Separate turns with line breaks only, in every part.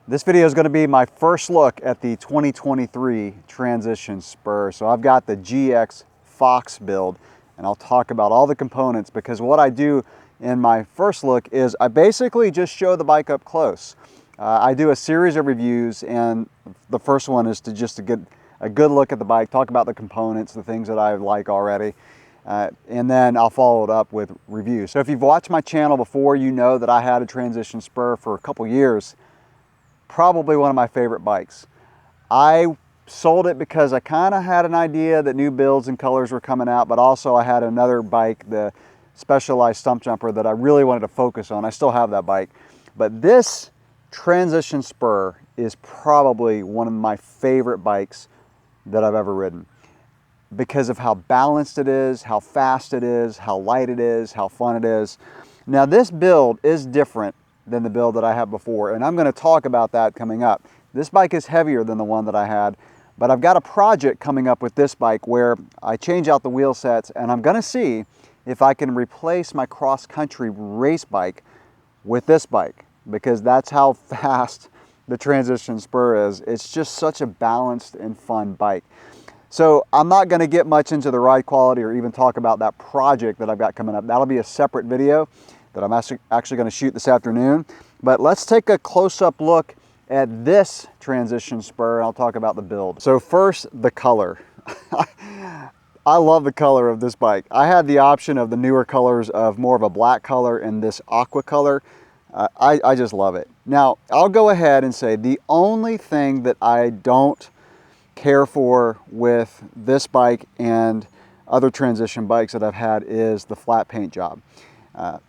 This video is going to be my first look at the 2023 Transition Spur. So I've got the GX Fox build, and I'll talk about all the components, because what I do in my first look is I basically just show the bike up close. I do a series of reviews, and the first one is to get a good look at the bike, talk about the components, the things that I like already, and then I'll follow it up with reviews. So if you've watched my channel before, you know that I had a Transition Spur for a couple years. Probably one of my favorite bikes. I sold it because I kind of had an idea that new builds and colors were coming out, but also I had another bike, the Specialized Stump Jumper, that I really wanted to focus on. I still have that bike. But this Transition Spur is probably one of my favorite bikes that I've ever ridden, because of how balanced it is, how fast it is, how light it is, how fun it is. Now this build is different than the build that I had before, and I'm going to talk about that coming up. This bike is heavier than the one that I had, but I've got a project coming up with this bike where I change out the wheel sets, and I'm going to see if I can replace my cross-country race bike with this bike, because that's how fast the Transition Spur is. It's just such a balanced and fun bike. So I'm not going to get much into the ride quality or even talk about that project that I've got coming up. That'll be a separate video that I'm actually going to shoot this afternoon. But let's take a close-up look at this Transition Spur, and I'll talk about the build. So first, the color. I love the color of this bike. I had the option of the newer colors of more of a black color and this aqua color. I just love it. Now, I'll go ahead and say the only thing that I don't care for with this bike and other transition bikes that I've had is the flat paint job.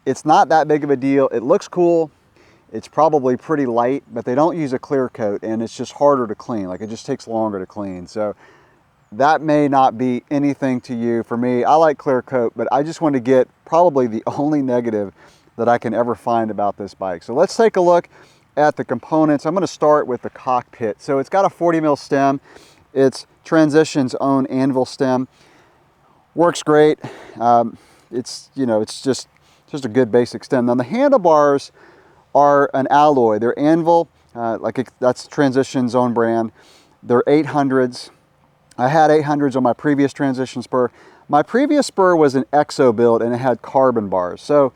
It's not that big of a deal. It looks cool. It's probably pretty light, but they don't use a clear coat, and it's just harder to clean. Like, it just takes longer to clean. So that may not be anything to you. For me, I like clear coat, but I just want to get probably the only negative that I can ever find about this bike. So let's take a look at the components. I'm going to start with the cockpit. So it's got a 40 mil stem. It's Transition's own anvil stem. Works great. It's just a good basic stem. Now the handlebars are an alloy. They're anvil, that's Transition's own brand. They're 800s. I had 800s on my previous Transition Spur. My previous Spur was an EXO build, and it had carbon bars. So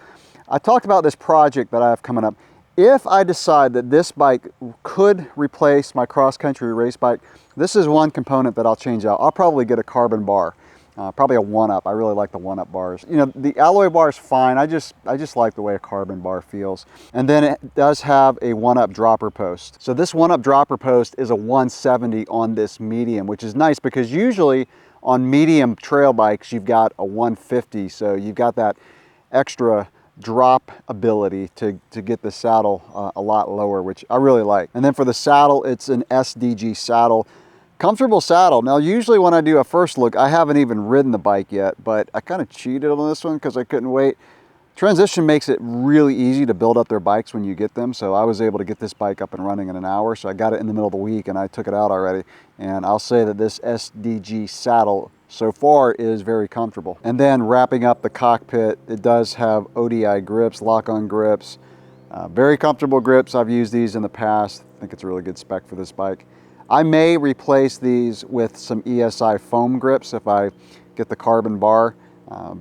I talked about this project that I have coming up. If I decide that this bike could replace my cross-country race bike, this is one component that I'll change out. I'll probably get a carbon bar. Probably a 1-up. I really like the 1-up bars. You know, the alloy bar is fine. I just like the way a carbon bar feels. And then it does have a 1-up dropper post. So this 1-up dropper post is a 170 on this medium, which is nice because usually on medium trail bikes, you've got a 150. So you've got that extra drop ability to get the saddle a lot lower, which I really like. And then for the saddle, it's an SDG saddle. Comfortable saddle. Now usually when I do a first look, I haven't even ridden the bike yet, but I kind of cheated on this one because I couldn't wait. Transition makes it really easy to build up their bikes when you get them, so I was able to get this bike up and running in an hour. So I got it in the middle of the week and I took it out already, and I'll say that this SDG saddle so far is very comfortable. And then wrapping up the cockpit, it does have ODI grips, lock-on grips, very comfortable grips. I've used these in the past. I think it's a really good spec for this bike. I may replace these with some ESI foam grips if I get the carbon bar,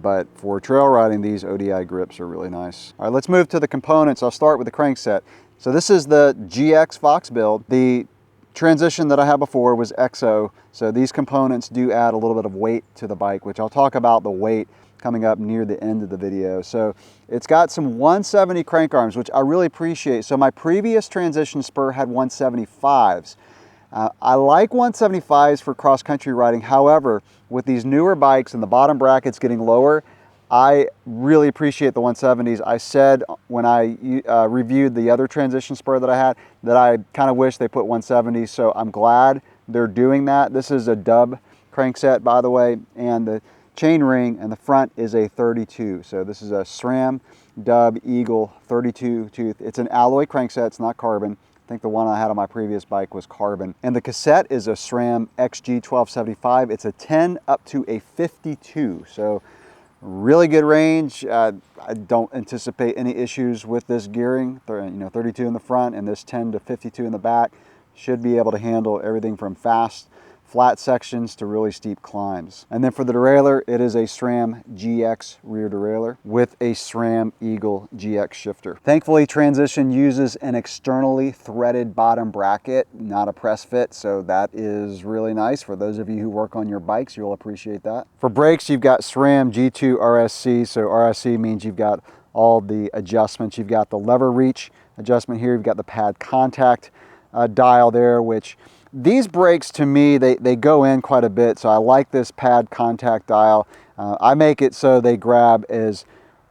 but for trail riding, these ODI grips are really nice. All right, let's move to the components. I'll start with the crankset. So this is the GX Fox build. The Transition that I had before was EXO, so these components do add a little bit of weight to the bike, which I'll talk about the weight coming up near the end of the video. So it's got some 170 crank arms, which I really appreciate. So my previous Transition Spur had 175s. I like 175s for cross-country riding. However, with these newer bikes and the bottom brackets getting lower, I really appreciate the 170s. I said when I reviewed the other Transition Spur that I had that I kind of wish they put 170s, so I'm glad they're doing that. This is a dub crankset, by the way, and the chain ring and the front is a 32. So this is a SRAM Dub Eagle 32 tooth. It's an alloy crankset, it's not carbon. I think the one I had on my previous bike was carbon. And the cassette is a SRAM XG 1275. It's a 10 up to a 52. So Really good range. I don't anticipate any issues with this gearing. 32 in the front and this 10 to 52 in the back. Should be able to handle everything from flat sections to really steep climbs. And then for the derailleur, it is a SRAM GX rear derailleur with a SRAM Eagle GX shifter. Thankfully, Transition uses an externally threaded bottom bracket, not a press fit, so that is really nice. For those of you who work on your bikes, you'll appreciate that. For brakes, you've got SRAM G2 RSC, so RSC means you've got all the adjustments. You've got the lever reach adjustment here, you've got the pad contact dial there, which these brakes to me, they go in quite a bit, so I like this pad contact dial. I make it so they grab as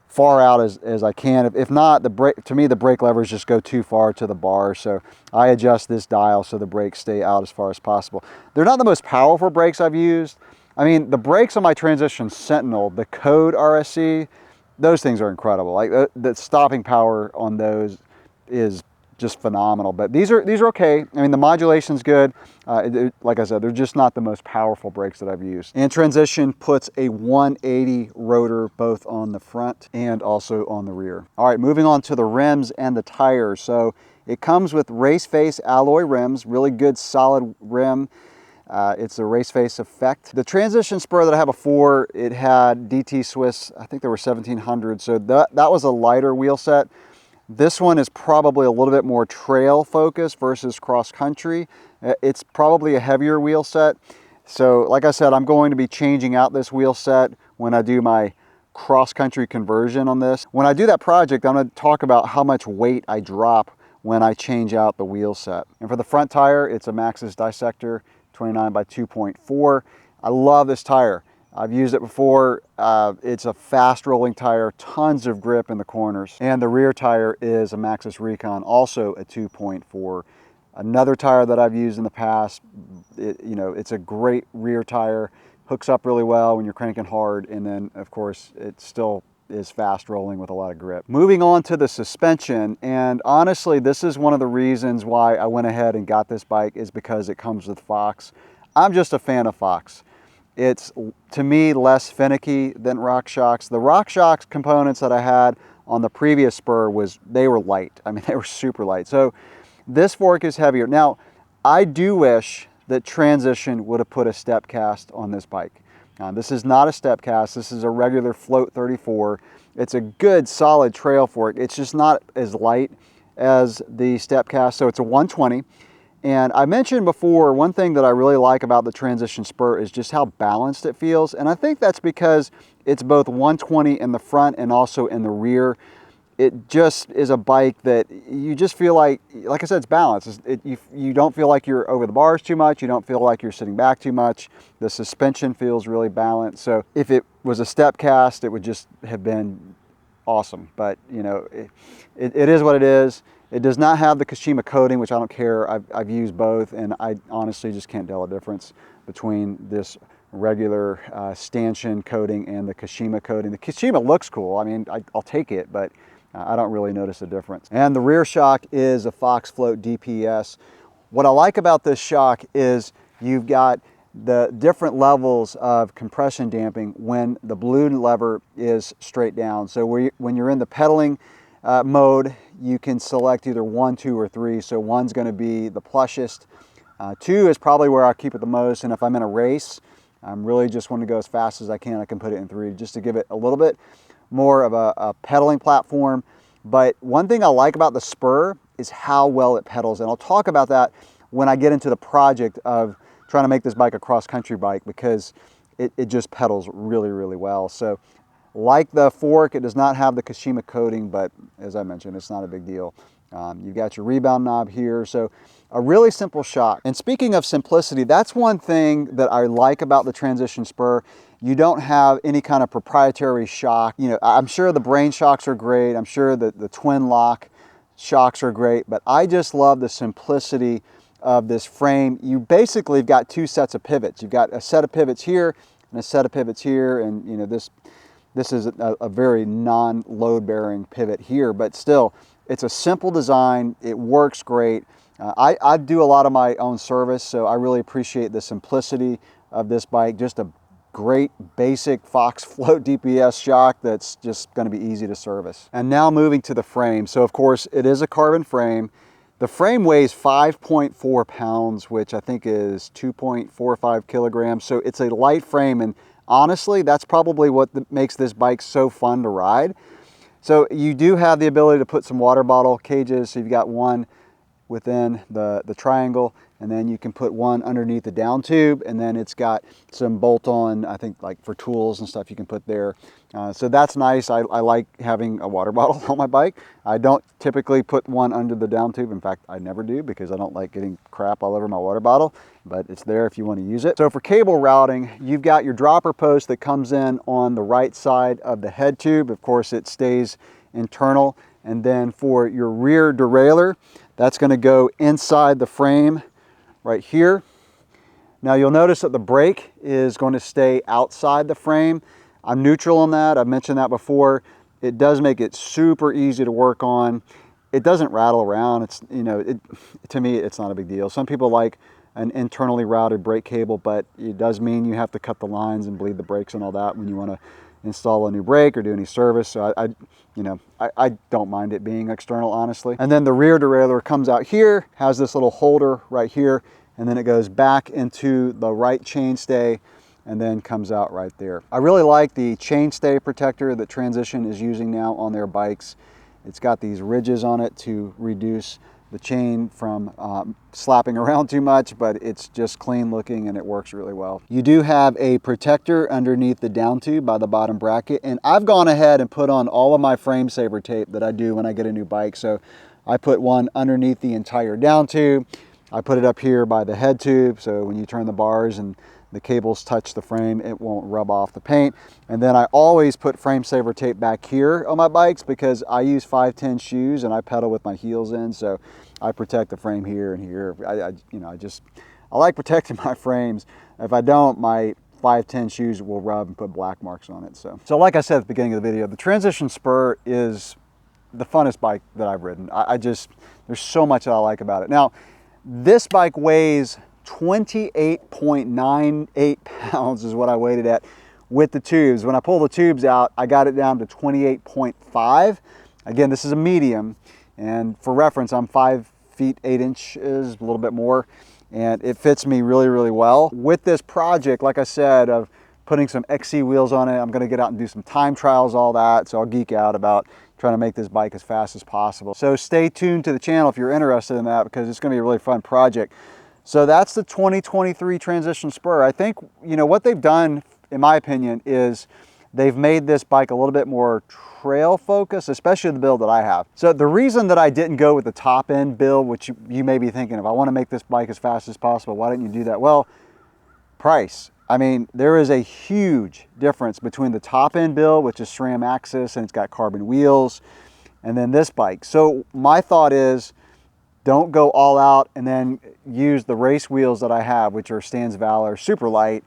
far out as I can. If not, to me the brake levers just go too far to the bar, so I adjust this dial so the brakes stay out as far as possible. They're not the most powerful brakes I've used. I mean, the brakes on my Transition Sentinel, the Code RSC, those things are incredible. Like the stopping power on those is just phenomenal, but these are okay. I mean, the modulation's good. Like I said, they're just not the most powerful brakes that I've used. And Transition puts a 180 rotor both on the front and also on the rear. All right, moving on to the rims and the tires. So it comes with race face alloy rims, really good solid rim. It's a race face effect. The Transition Spur that I had before, it had DT Swiss, I think they were 1700, so that was a lighter wheel set. This one is probably a little bit more trail focused versus cross country. It's probably a heavier wheel set. So like I said, I'm going to be changing out this wheel set when I do my cross country conversion on this. When I do that project, I'm going to talk about how much weight I drop when I change out the wheel set. And for the front tire, it's a Maxxis Dissector 29 by 2.4. I love this tire. I've used it before. It's a fast rolling tire, tons of grip in the corners. And the rear tire is a Maxxis Recon, also a 2.4. Another tire that I've used in the past, it's a great rear tire, hooks up really well when you're cranking hard, and then of course it still is fast rolling with a lot of grip. Moving on to the suspension, and honestly this is one of the reasons why I went ahead and got this bike, is because it comes with Fox. I'm just a fan of Fox. It's, to me, less finicky than RockShox. The RockShox components that I had on the previous Spur they were light. I mean, they were super light. So this fork is heavier. Now, I do wish that Transition would have put a step cast on this bike. This is not a step cast. This is a regular Float 34. It's a good, solid trail fork. It's just not as light as the step cast. So it's a 120. And I mentioned before, one thing that I really like about the Transition Spur is just how balanced it feels. And I think that's because it's both 120 in the front and also in the rear. It just is a bike that you just feel like I said, it's balanced. You don't feel like you're over the bars too much. You don't feel like you're sitting back too much. The suspension feels really balanced. So if it was a step cast, it would just have been awesome. But it is what it is. It does not have the Kashima coating, which I don't care. I've used both, and I honestly just can't tell a difference between this regular stanchion coating and the Kashima coating. The Kashima looks cool. I mean, I'll take it, but I don't really notice a difference. And the rear shock is a Fox Float DPS. What I like about this shock is you've got the different levels of compression damping when the balloon lever is straight down. So when you're in the pedaling mode, you can select either 1, 2, or 3. So 1's going to be the plushest. 2 is probably where I keep it the most. And if I'm in a race, I'm really just want to go as fast as I can put it in 3 just to give it a little bit more of a pedaling platform. But one thing I like about the Spur is how well it pedals. And I'll talk about that when I get into the project of trying to make this bike a cross-country bike, because it just pedals really, really well. So like the fork, it does not have the Kashima coating, but as I mentioned, it's not a big deal. You've got your rebound knob here, so a really simple shock. And speaking of simplicity, that's one thing that I like about the Transition Spur. You don't have any kind of proprietary shock. I'm sure the brain shocks are great. I'm sure that the twin lock shocks are great, but I just love the simplicity of this frame. You basically have got 2 sets of pivots. You've got a set of pivots here and a set of pivots here, and this is a very non-load bearing pivot here, but still, it's a simple design. It works great. I do a lot of my own service, so I really appreciate the simplicity of this bike. Just a great basic Fox float DPS shock that's just going to be easy to service. And now moving to the frame. So of course it is a carbon frame. The frame weighs 5.4 pounds, which I think is 2.45 kilograms. So it's a light frame, and honestly, that's probably what makes this bike so fun to ride. So you do have the ability to put some water bottle cages. So you've got one within the triangle, and then you can put one underneath the down tube, and then it's got some bolt-on, I think like for tools and stuff you can put there. So that's nice. I like having a water bottle on my bike. I don't typically put one under the down tube. In fact, I never do because I don't like getting crap all over my water bottle, but it's there if you want to use it. So for cable routing, you've got your dropper post that comes in on the right side of the head tube. Of course, it stays internal. And then for your rear derailleur, that's going to go inside the frame right here. Now you'll notice that the brake is going to stay outside the frame. I'm neutral on that. I've mentioned that before. It does make it super easy to work on. It doesn't rattle around. It's, you know, to me, it's not a big deal. Some people like an internally routed brake cable, but it does mean you have to cut the lines and bleed the brakes and all that when you want to install a new brake or do any service. So I don't mind it being external, honestly. And then the rear derailleur comes out here, has this little holder right here, and then it goes back into the right chainstay and then comes out right there. I really like the chainstay protector that Transition is using now on their bikes. It's got these ridges on it to reduce the chain from slapping around too much, but it's just clean looking and it works really well. You do have a protector underneath the down tube by the bottom bracket, and I've gone ahead and put on all of my frame saver tape that I do when I get a new bike. So I put one underneath the entire down tube. I put it up here by the head tube, so when you turn the bars and the cables touch the frame, it won't rub off the paint. And then I always put frame saver tape back here on my bikes because I use 5'10" shoes and I pedal with my heels in, so I protect the frame here and here. I like protecting my frames. If I don't, my 5'10" shoes will rub and put black marks on it. So like I said at the beginning of the video, the Transition Spur is the funnest bike that I've ridden. There's so much that I like about it. Now, this bike weighs 28.98 pounds is what I weighed it at with the tubes. When I pull the tubes out, I got it down to 28.5. Again, this is a medium, and for reference, I'm 5 feet 8 inches, a little bit more, and it fits me really, really well. With this project, like I said, of putting some XC wheels on it, I'm gonna get out and do some time trials, all that, so I'll geek out about trying to make this bike as fast as possible. So stay tuned to the channel if you're interested in that, because it's gonna be a really fun project. So that's the 2023 Transition Spur. I think, you know, what they've done, in my opinion, is they've made this bike a little bit more trail focused, especially the build that I have. So the reason that I didn't go with the top end build, which you may be thinking, if I want to make this bike as fast as possible, why didn't you do that? Well, price. I mean, there is a huge difference between the top end build, which is SRAM axis and it's got carbon wheels, and then this bike. So my thought is, don't go all out and then use the race wheels that I have, which are Stan's Valor super light,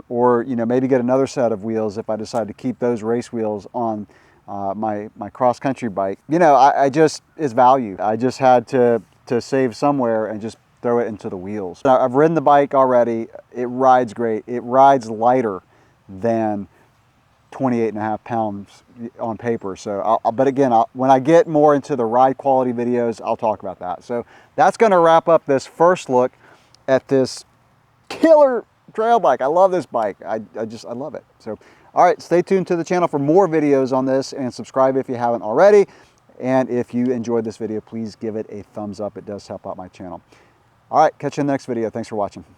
or maybe get another set of wheels if I decide to keep those race wheels on my cross country bike. It's value. I just had to save somewhere and just throw it into the wheels. I've ridden the bike already. It rides great. It rides lighter than 28.5 pounds on paper. So, but again, when I get more into the ride quality videos, I'll talk about that. So that's going to wrap up this first look at this killer trail bike. I love this bike. I love it. So, all right, stay tuned to the channel for more videos on this, and subscribe if you haven't already. And if you enjoyed this video, please give it a thumbs up. It does help out my channel. All right, catch you in the next video. Thanks for watching.